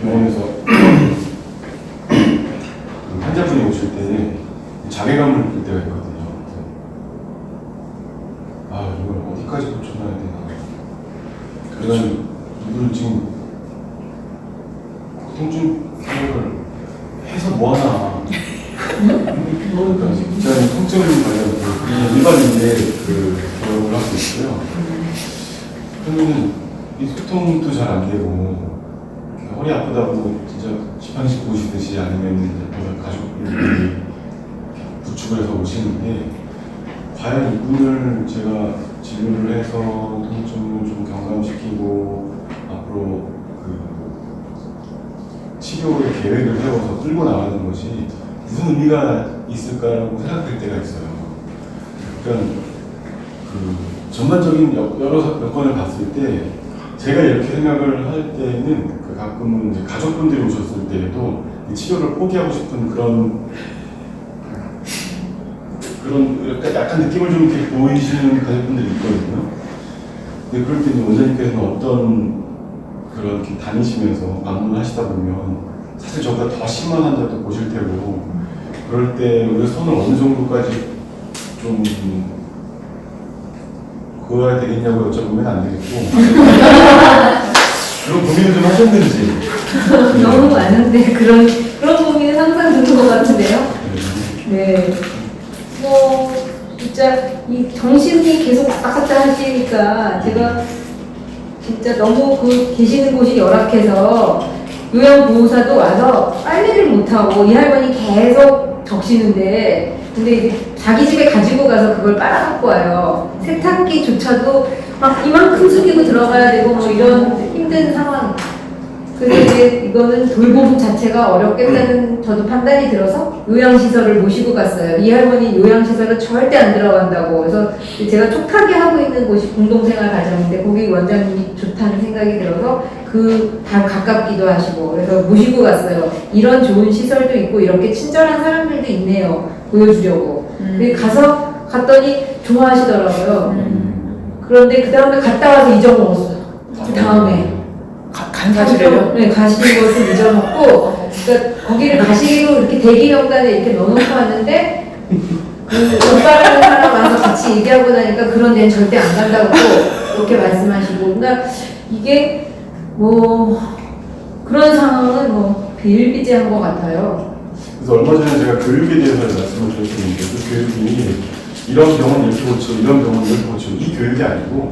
병원에서 환자분이 오실 때 자괴감을 느낄 때가 있거든요. 이걸 어디까지 고쳐놔야 되나. 그래서 이분은 지금 통증 성적인 관련 일반인의 경험을 하고 있고요. 그러면 이 소통도 잘 안 되고 허리 아프다고 진짜 지팡이씩 보시듯이 아니면 옆에서 가족분들이 부축을 해서 오시는데 과연 이분을 제가 진료를 해서 통증을 좀 경감시키고 앞으로 치료의 계획을 세워서 끌고 나가는 것이 무슨 의미가 있을까라고 생각될 때가 있어요. 그러니까 전반적인 여러 여건을 봤을 때 제가 이렇게 생각을 할 때는 가끔은 이제 가족분들이 오셨을 때에도 이 치료를 포기하고 싶은 그런 약간 느낌을 좀 이렇게 보이시는 가족분들이 있거든요. 근데 그럴 때 이제 원장님께서는 어떤 그런 이렇게 다니시면서 방문을 하시다 보면 사실 저보다 더 심한 환자도 보실 테고 그럴 때 우리가 선을 어느 정도까지 좀 그어야 되겠냐고 여쭤보면 안 되겠고 그런 고민을 좀 하셨는지 너무 많은데 그런 고민은 항상 드는 것 같은데요. 네. 뭐 진짜 이 정신이 계속 왔다 갔다 하시니까 제가 진짜 너무 계시는 곳이 열악해서 요양보호사도 와서 빨래를 못하고 이 할머니 계속 적시는데 근데 이제 자기 집에 가지고 가서 그걸 빨아갖고 와요. 세탁기조차도 막 이만큼 숙이고 들어가야 되고 뭐 이런 힘든 상황. 그래서 이제 이거는 돌봄 자체가 어렵겠다는 저도 판단이 들어서 요양시설을 모시고 갔어요. 이 할머니 요양시설은 절대 안 들어간다고. 그래서 제가 촉하게 하고 있는 곳이 공동생활 가정인데 거기 원장님이 좋다는 생각이 들어서 다 가깝기도 하시고 그래서 모시고 갔어요. 이런 좋은 시설도 있고 이렇게 친절한 사람들도 있네요. 보여주려고. 근데 갔더니 좋아하시더라고요. 그런데 그 다음에 갔다 와서 잊어먹었어요. 그 다음에. 가시려요? 네, 가시는 것을 잊어먹고, 그러니까 거기를 가시기로 이렇게 대기 명단에 이렇게 넣어놓고 왔는데, 오빠라는 사람 와서 같이 얘기하고 나니까 그런 데는 절대 안 간다고 그렇게 말씀하시고, 그러니까 이게 뭐, 그런 상황은 뭐, 비일비재한 것 같아요. 그래서 얼마 전에 제가 교육에 대해서 말씀을 드렸는데 그 교육이 이런 병원 이렇게 고치고 이런 병원 이렇게 고치고 이 교육이 아니고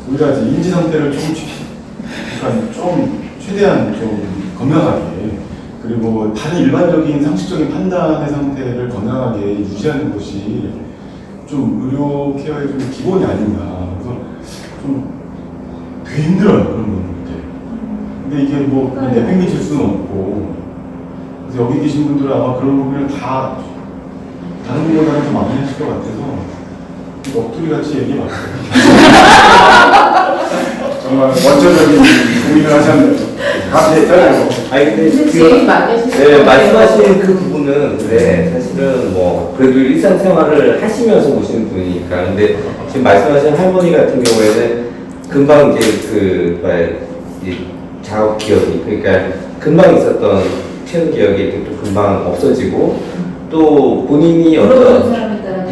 우리가 이제 인지 상태를 그러니까 좀 최대한 좀 건강하게 그리고 다른 일반적인 상식적인 판단의 상태를 건강하게 유지하는 것이 좀 의료 케어의 좀 기본이 아닌가. 그래서 좀 되게 힘들어요 그런 분들. 근데 이게 뭐 내팽개칠 수는 없고 그래서 여기 계신 분들은 아마 그런 부분을 다 다른 분보다는 좀 많이 하실 것 같아서 넋두리 같이 얘기해봤어요. 정말 원초적인 고민을 하셨네요. 됐잖아요. 아니 근데 제일 많이 네, 말씀하신 그 부분은 사실은 뭐 그래도 일상생활을 하시면서 오시는 분이니까 근데 지금 말씀하신 할머니 같은 경우에는 금방 이제 작업 기억이 그러니까 금방 있었던 최근 기억이 또 금방 없어지고 또 본인이 물어보는 사람에 따라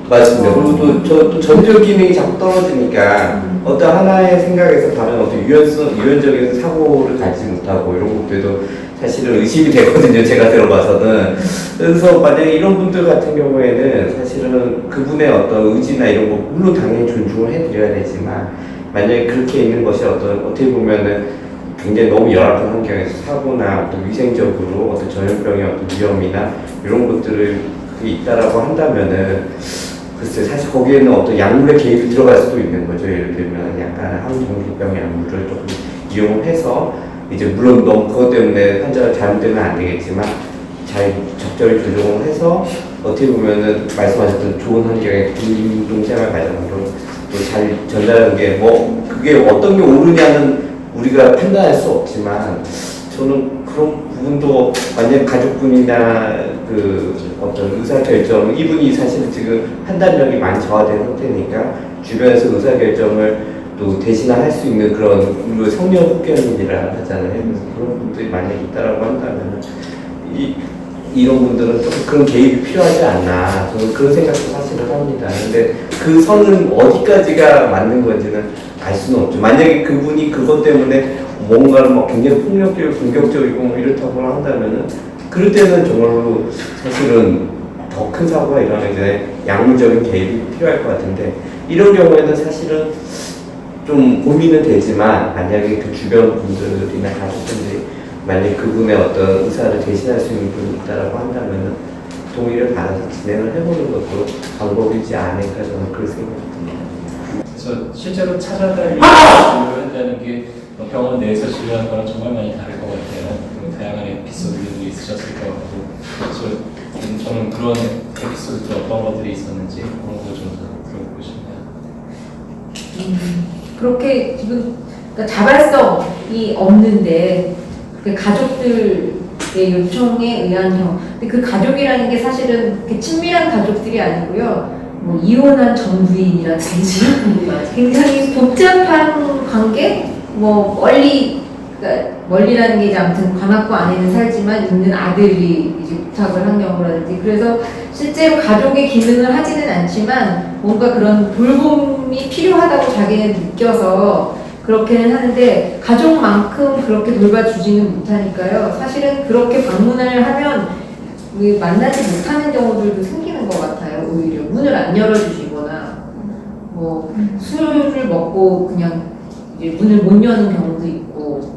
맞습니다. 그리고 또 전조 기능이 자꾸 떨어지니까 어떤 하나의 생각에서 다른 어떤 유연적인 사고를 갖지 못하고 이런 것들도 사실은 의심이 되거든요. 제가 들어봐서는. 그래서 만약에 이런 분들 같은 경우에는 사실은 그분의 어떤 의지나 이런 거 물론 당연히 존중을 해드려야 되지만 만약에 그렇게 있는 것이 어떻게 보면은 굉장히 너무 열악한 환경에서 사고나 어떤 위생적으로 어떤 전염병의 어떤 위험이나 이런 것들을 있다라고 한다면은 글쎄 사실 거기에는 어떤 약물의 개입이 들어갈 수도 있는 거죠. 예를 들면 약간 항정기병 약물을 조금 이용을 해서 이제 물론 너무 그것 때문에 환자가 잘못되면 안 되겠지만 잘 적절히 조정을 해서 어떻게 보면은 말씀하셨던 좋은 환경의 공동생활 과정으로 또 잘 전달하는 게 뭐 그게 어떤 게 옳으냐는 우리가 판단할 수 없지만 저는 그런 부분도 만약 가족분이나 그 어떤 의사결정 이분이 사실은 지금 판단력이 많이 저하된 상태니까 주변에서 의사결정을 또 대신할 수 있는 그런 성령 후견인이라 하잖아요. 그래서 그런 분들이 만약 있다라고 한다면 이런 분들은 좀 그런 개입이 필요하지 않나 저는 그런 생각도 사실은 합니다. 근데 그 선은 어디까지가 맞는 건지는 알 수는 없죠. 만약에 그분이 그것 때문에 뭔가를 막 굉장히 폭력적이고 공격적이고 뭐 이렇다고 한다면은 그럴 때는 정말로 사실은 더 큰 사고가 일어나기 전에 약물적인 개입이 필요할 것 같은데 이런 경우에는 사실은 좀 고민은 되지만 만약에 그 주변 분들이나 가족분들이 만약 그분의 어떤 의사를 대신할 수 있는 분이 있다라고 한다면은 동의를 받아서 진행을 해보는 것도 방법이지 않을까 저는 그런 생각이 듭니다. 그래서 실제로 찾아다니고 진료를 한다는 게 병원 내에서 진료하는 거랑 정말 많이 다를 것 같아요. 그리고 다양한 에피소드들이 있으셨을 것 같고 그래서 저는 그런 에피소드들 어떤 것들이 있었는지 그런 거 좀 들어보고 싶네요. 그렇게 지금 그러니까 자발성이 없는데 그 가족들의 요청에 의한 경우, 근데 그 가족이라는 게 사실은 그렇게 친밀한 가족들이 아니고요. 뭐 이혼한 전 부인이라든지 굉장히 복잡한 관계, 뭐 그러니까 멀리라는 게 이제 아무튼 관악구 안에는 살지만 있는 아들이 이제 부탁을 한 경우라든지 그래서 실제로 가족의 기능을 하지는 않지만 뭔가 그런 돌봄이 필요하다고 자기는 느껴서 그렇게는 하는데 가족만큼 그렇게 돌봐주지는 못하니까요. 사실은 그렇게 방문을 하면 만나지 못하는 경우들도 생기는 것 같아요. 오히려 문을 안 열어주시거나 뭐 술을 먹고 그냥 이제 문을 못 여는 경우도 있고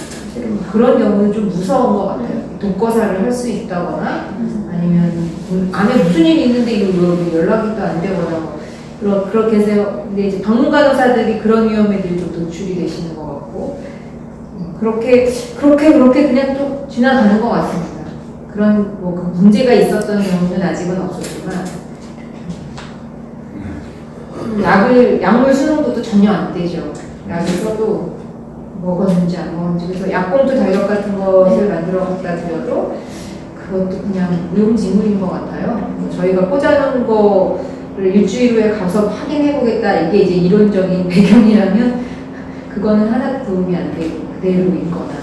사실은 그런 경우는 좀 무서운 것 같아요. 독거사를 할 수 있다거나 아니면 안에 무슨 일이 있는데 이거 연락이 또 안 되거나 뭐 그렇게 해서 근데 이제 방문간호사들이 그런 위험에들이 좀 노출이 되시는 것 같고 그렇게 그냥 또 지나가는 것 같습니다. 그런 뭐 그 문제가 있었던 경우는 아직은 없었지만 약물 수능도 전혀 안 되죠. 약을 써도 먹었는지 안 먹었는지 그래서 약봉투 달력 같은 것을 만들어 갖다 드려도 그것도 그냥 무용지물인 것 같아요. 저희가 꽂아놓은 거를 일주일 후에 가서 확인해 보겠다 이게 이제 이론적인 배경이라면 그거는 하나도 도움이 안 되고 그대로 있거나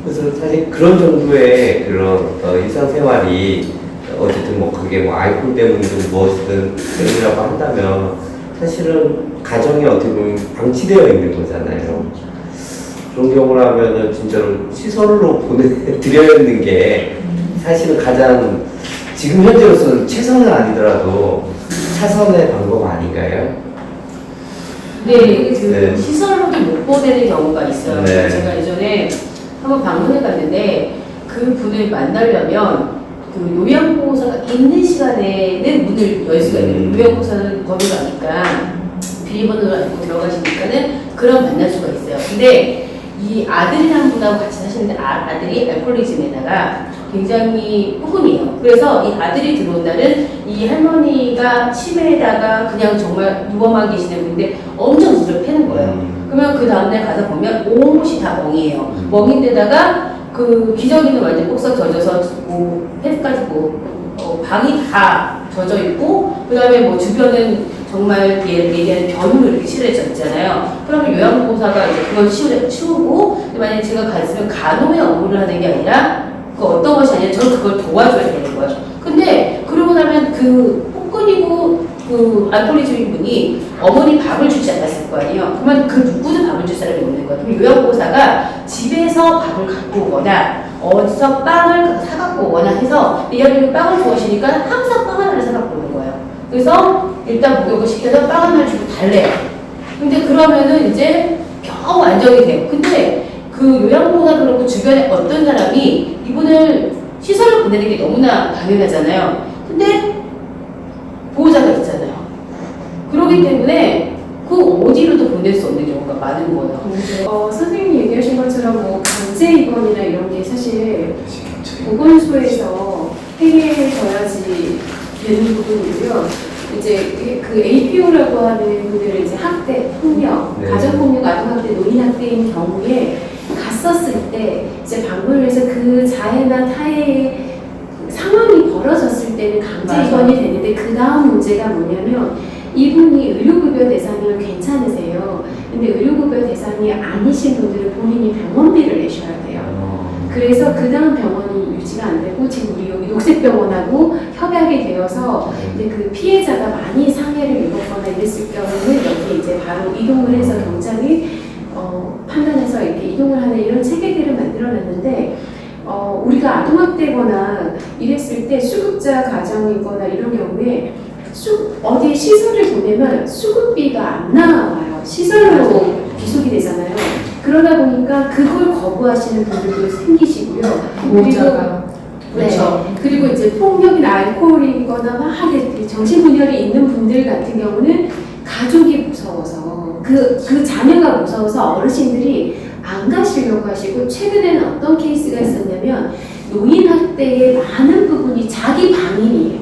그래서 사실 그런 정도의 그런 일상생활이 어쨌든 뭐 그게 뭐 알코올 때문이든 무엇이든 때문이라고 한다면 사실은 가정이 어떻게 보면 방치되어 있는 거잖아요. 그런 경우라면은 진짜로 시설로 보내드려야 하는 게 사실은 가장 지금 현재로서는 최선은 아니더라도 차선의 방법 아닌가요? 네, 그 네. 시설로도 못 보내는 경우가 있어요. 네. 제가 예전에 한번 방문해 갔는데 그 분을 만나려면 그 요양보호사가 있는 시간에는 문을 열 수가 있는 요양보호사는 번호가 아니까 비밀번호를 알고 들어가시니까는 그런 만날 수가 있어요. 근데 이 아들이랑 분하고 같이 사시는데 아들이 알코올리즘에다가 굉장히 폭군이에요. 그래서 이 아들이 들어온 날은 이 할머니가 치매에다가 그냥 정말 누워만 계시는 분인데 엄청 술을 패는 거예요. 그러면 그 다음날 가서 보면 온 곳이 다 멍이에요. 멍인데다가 그 기저귀는 완전 꼭싹 젖어서 뭐 패드까지 방이 다 젖어 있고 그 다음에 뭐 주변은 정말 얘기하는 변으로 이렇게 칠해져 있잖아요. 그러면 요양보호사가 이제 그걸 치우고 만약에 제가 갔으면 간호의 업무를 하는 게 아니라 그 어떤 것이 아니라 저는 그걸 도와줘야 되는 거예요. 근데 그러고 나면 그 폭군이고 그 알코올리즘인 분이 어머니 밥을 주지 않았을 거 아니에요. 그러면 그 누구도 밥을 줄 사람이 없는 거예요. 그럼 요양보호사가 집에서 밥을 갖고 오거나 어디서 빵을 사갖고 오거나 해서 이 아이들이 빵을 좋아하시니까 항상 빵 하나를 사갖고 오는 거예요. 그래서 일단 목욕을 시켜서 빵 하나를 주고 달래요. 근데 그러면은 이제 겨우 안정이 돼요. 근데 그 요양보호사 그렇고 주변에 어떤 사람이 이분을 시설을 보내는 게 너무나 당연하잖아요. 근데 보호자가 있잖아요. 그렇기 때문에 그 어디로도 보낼 수 없는 경우가 많은 거예요. 선생님이 얘기하신 것처럼 뭐 강제 입원이나 이런 게 사실 보건소에서 해결해줘야지 되는 부분이고요. 이제 그 APO라고 하는 분들은 이제 학대, 폭력, 네. 가정폭력, 아동학대, 노인학대인 경우에 갔었을 때 이제 방문을 해서 그 자해나 타해의 상황이 벌어졌을 때는 강제 입원이 되는데 그 다음 문제가 뭐냐면 이분이 의료급여 대상이면 괜찮으세요. 근데 의료급여 대상이 아니신 분들은 본인이 병원비를 내셔야 돼요. 그래서 그 다음 병원이 유지가 안 되고 지금 우리 여기 녹색병원하고 협약이 되어서 이제 그 피해자가 많이 상해를 입었거나 이랬을 경우는 여기 이제 바로 이동을 해서 경찰이 판단해서 이렇게 이동을 하는 이런 체계들을 만들어놨는데 우리가 아동학대거나 이랬을 때 수급자 가정이거나 이런 경우에 어디 시설을 보내면 수급비가 안 나와요. 시설로 기속이 되잖아요. 그러다 보니까 그걸 거부하시는 분들도 생기시고요. 보호자가 그렇죠. 그리고 이제 폭력이나 알코올이거나 막 이렇게 정신분열이 있는 분들 같은 경우는 가족이 무서워서 그 자녀가 무서워서 어르신들이 안 가시려고 하시고, 최근에는 어떤 케이스가 있었냐면 노인 학대의 많은 부분이 자기 방임이에요.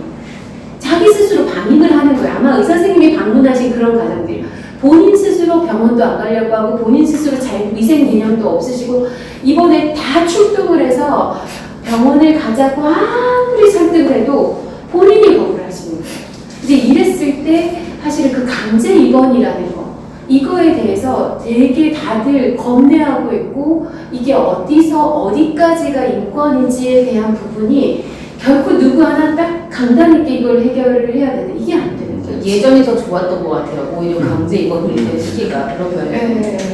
자기 스스로 방임을 하는 거예요. 아마 의사 선생님이 방문하신 그런 가정들이 본인 스스로 병원도 안 가려고 하고 본인 스스로 잘 위생 개념도 없으시고 이번에 다 출동을 해서 병원을 가자고 아무리 설득을 해도 본인이 거부를 하시는 거예요. 이제 이랬을 때 사실은 그 강제 입원이라는 거, 이거에 대해서 되게 다들 겁내하고 있고, 이게 어디서 어디까지가 인권인지에 대한 부분이 결코 누구 하나 딱 강단 있게 이걸 해결을 해야 되는데 이게 안 되는 거예요. 예전에 더 좋았던 것 같아요. 오히려 강제 입원을 된 시기가 그런 면에서.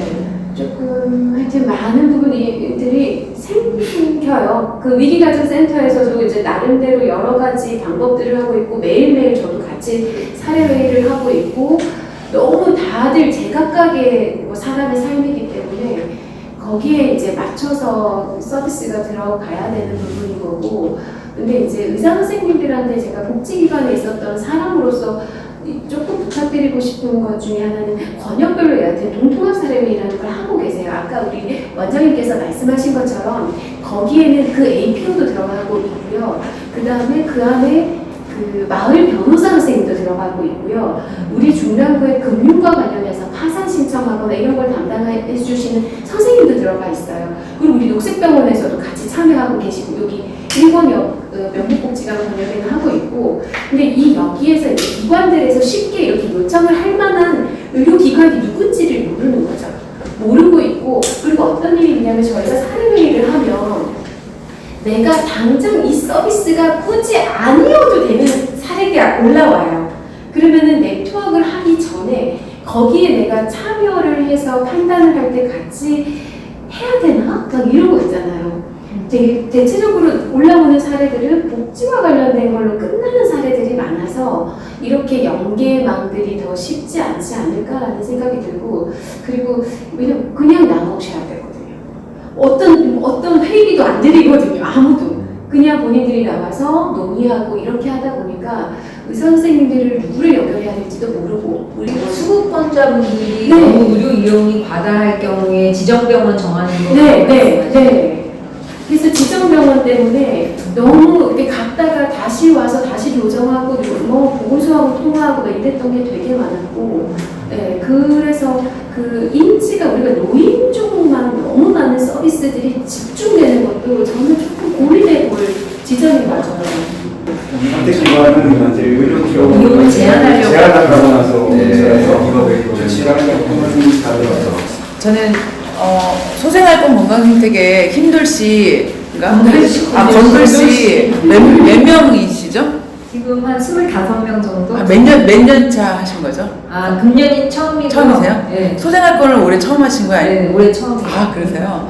조금 하여튼 많은 부분들이 생겨요. 그 위기가정센터에서도 이제 나름대로 여러 가지 방법들을 하고 있고, 매일매일 저도 같이 사례회의를 하고 있고, 너무 다들 제각각의 사람의 삶이기 때문에 거기에 이제 맞춰서 서비스가 들어가야 되는 부분인 거고, 근데 이제 의사 선생님들한테 제가 복지기관에 있었던 사람으로서 조금 부탁드리고 싶은 것 중에 하나는 권역별로 여하튼 동통합 사례회의라는 걸 하고 계세요. 아까 우리 원장님께서 말씀하신 것처럼 거기에는 그 APO도 들어가고 있고요. 그 다음에 그 안에 그 마을 변호사 선생님도 들어가고 있고요. 우리 중랑구의 금융과 관련해서 파산 신청하거나 이런 걸 담당해 주시는 선생님도 들어가 있어요. 그리고 우리 녹색병원에서도 같이 참여하고 계시고, 여기 일본역 명목복지관 번역에는 하고 있고, 근데 이 여기에서 이제 기관들에서 쉽게 이렇게 요청을 할 만한 의료기관이 누군지를 모르는 거죠. 모르고 있고, 그리고 어떤 일이 있냐면 저희가 사례회의를 하면 내가 당장 이 서비스가 굳이 아니어도 되는 사례가 올라와요. 그러면은 네트워크를 하기 전에 거기에 내가 참여를 해서 판단을 할 때 같이 해야 되나? 막 이런 거 있잖아요. 대체적으로 올라오는 사례들은 복지와 관련된 걸로 끝나는 사례들이 많아서 이렇게 연계망들이 더 쉽지 않지 않을까라는 생각이 들고, 그리고 왜냐면 그냥 나오셔야 되거든요. 어떤 회의도 안 드리거든요. 아무도. 그냥 본인들이 나와서 논의하고 이렇게 하다 보니까 의사 선생님들을 누구를 연결해야 될지도 모르고, 우리 수급권자분들이 네. 너무 의료 이용이 과다할 경우에 지정병원 정하는 거. 네. 그래서 지정병원 때문에 너무 이렇게 갔다가 다시 와서 다시 교정하고 뭐 보건소하고 통화하고 막 이랬던 게 되게 많았고, 네, 그래서 그 인지가 우리가 노인 쪽만 너무 많은 서비스들이 집중되는 것도 저는 조금 고민해 볼 지점이 맞아요. 선택기관은 이제 의료 이용을 제한하려고 제한하고 나서 조치하는 부분이 다르죠. 저는 소생활권 건강생태계 힘들씨가 건글씨 몇 명이시죠? 지금 한 25명 정도? 몇 년 차 하신 거죠? 금년이 처음이고요. 처음이세요? 네. 소생활권을 올해 처음 하신 거예요? 네, 올해 처음이에요. 그러세요?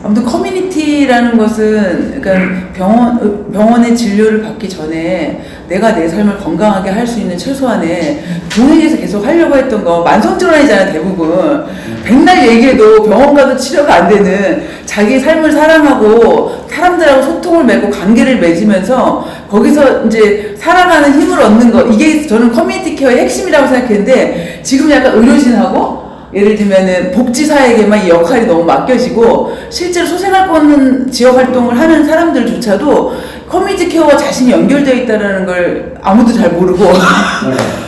아무튼 커뮤니티라는 것은 그러니까 병원의 진료를 받기 전에 내가 내 삶을 건강하게 할 수 있는 최소한의 동행에서 계속 하려고 했던 거 만성질환이잖아요. 대부분 백날 얘기해도 병원 가도 치료가 안 되는 자기 삶을 사랑하고 사람들하고 소통을 맺고 관계를 맺으면서 거기서 이제 살아가는 힘을 얻는 거, 이게 저는 커뮤니티 케어의 핵심이라고 생각했는데, 지금 약간 의료진하고 예를 들면은 복지사에게만 이 역할이 너무 맡겨지고 실제로 소생활권 지역 활동을 하는 사람들조차도 커뮤니티 케어와 자신이 연결되어 있다는 걸 아무도 잘 모르고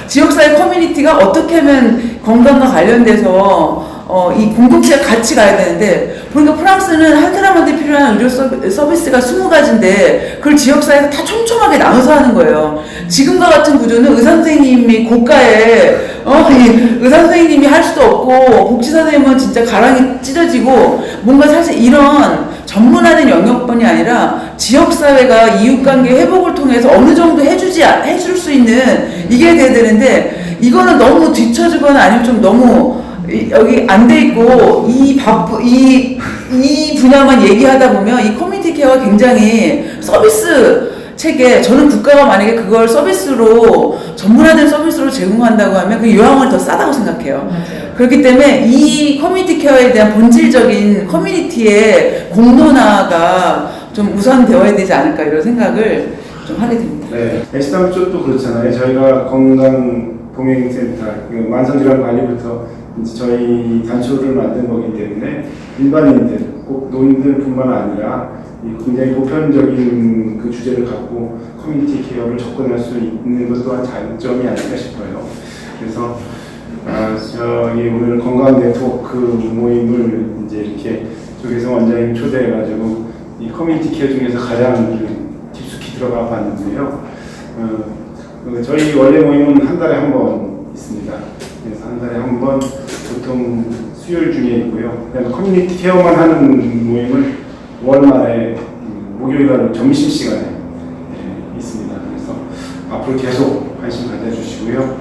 지역사회 커뮤니티가 어떻게 하면 건강과 관련돼서 이 공동체가 같이 가야 되는데, 보니까 프랑스는 한 사람한테 필요한 의료 서비스가 20가지인데 그걸 지역사회에서 다 촘촘하게 나눠서 하는 거예요. 지금과 같은 구조는 의사 선생님이 고가에 의사 선생님이 할 수도 없고 복지사 선생님은 진짜 가랑이 찢어지고, 뭔가 사실 이런 전문화된 영역뿐이 아니라 지역사회가 이웃관계 회복을 통해서 어느 정도 해줄 수 있는 이게 돼야 되는데, 이거는 너무 뒤처지거나 아니면 좀 너무 여기 안 돼 있고 이 분야만 얘기하다 보면 이 커뮤니티 케어가 굉장히 서비스 체계, 저는 국가가 만약에 그걸 서비스로 전문화된 서비스로 제공한다고 하면 그 요양원이 더 싸다고 생각해요. 맞아요. 그렇기 때문에 이 커뮤니티 케어에 대한 본질적인 커뮤니티의 공론화가 좀 우선되어야 되지 않을까 이런 생각을 좀 하게 됩니다. 네, 애시당 쪽도 그렇잖아요. 저희가 건강동행센터, 만성질환관리부터 이제 저희 단초를 만든 거기 때문에 일반인들, 꼭 노인들뿐만 아니라 굉장히 보편적인 그 주제를 갖고 커뮤니티 케어를 접근할 수 있는 것 또한 장점이 아닐까 싶어요. 그래서 저희 오늘 건강 네트워크 모임을 이제 이렇게 조계성 원장님 초대해가지고 이 커뮤니티 케어 중에서 가장 깊숙이 들어가 봤는데요. 저희 원래 모임은 한 달에 한 번 있습니다. 그래서 한 달에 한 번 보통 수요일 중에 있고요. 그다음에 커뮤니티 케어만 하는 모임은 월말에 목요일날 점심시간에 있습니다. 그래서 앞으로 계속 관심 가져주시고요.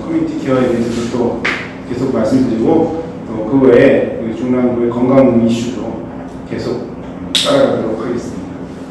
커뮤니티 케어에 대해서도 또 계속 말씀드리고 또 그 외에 중랑구의 건강 이슈도 계속 따라가도록 하겠습니다.